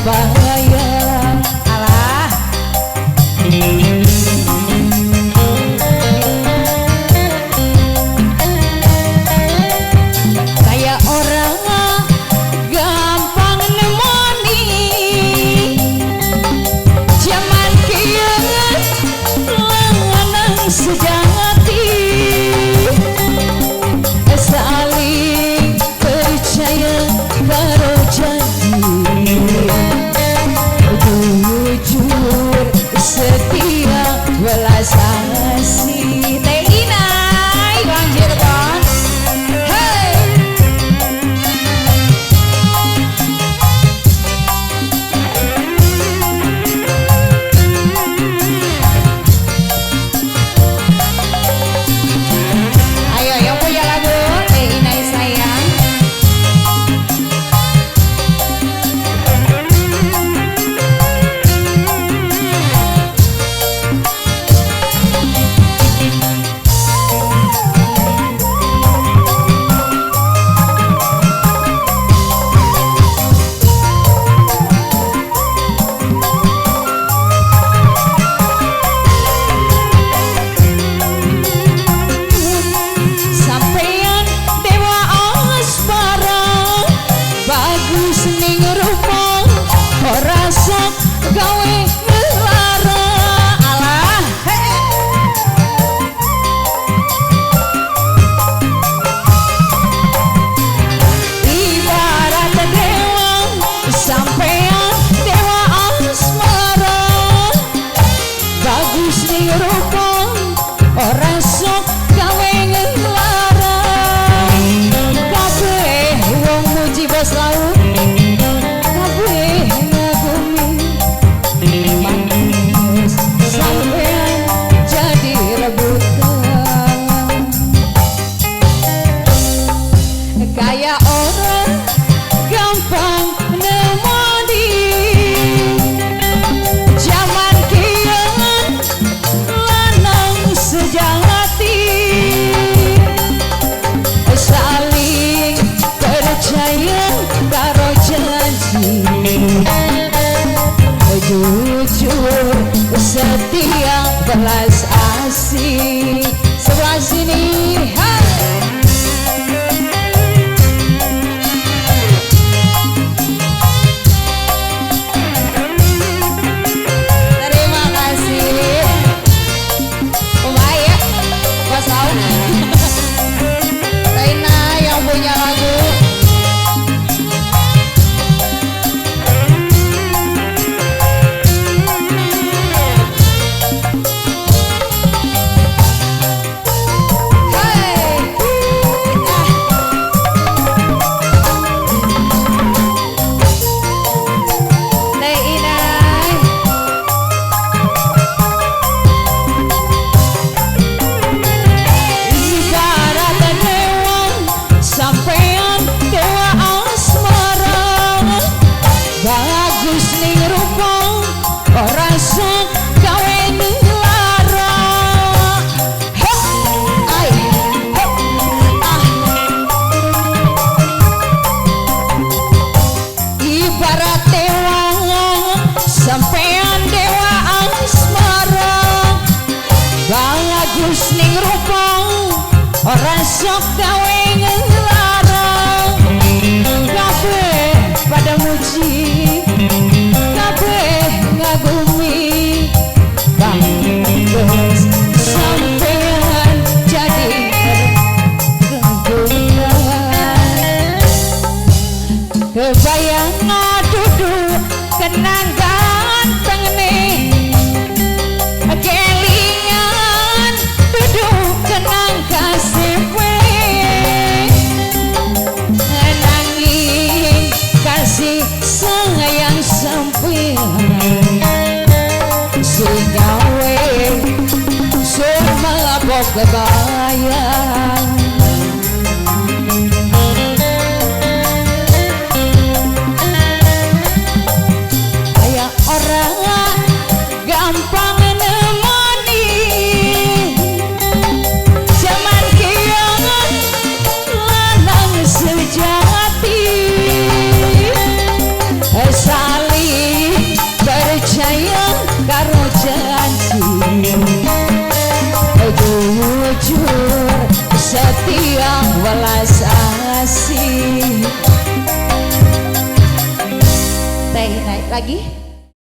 bahaya. Alah kayak orang gampang nemoni zaman kieu lanang sejati saling percaya karo janji jujur setia belas asih teh inai banjir kan hey ayo yang punya lagu teh inai sayang. Sampeyan dewa asmara bagus ning rupa ora sok gawe ngelara. Alah ibarat dewa sampeyan dewa asmara bagus ning rupa ora sok gawe ngelara. Kabeh wong muji bos laut kabeh ngagumi manis sampean jadi rebutan kayak orang gampang nemoni zaman kieu lanang sejati saling percaya karo janji jujur setia belas asih. Sebelah sini hai terima kasih Umaya Mas Lau Reina yang punya lagu. Orang sok gawe ngelarang kabeh pada muji kabeh ngagumi bagus sampean jadi renggungan kebayang duduk kenang ganteng nih kelingan duduk kenang kasih nanging kasih sayang sampean singawe semua bok kebayang kayak orang gampang nemoni zaman kiangan lanang sejati saling percaya karo janji jujur setia welas asih. Teh naik lagi.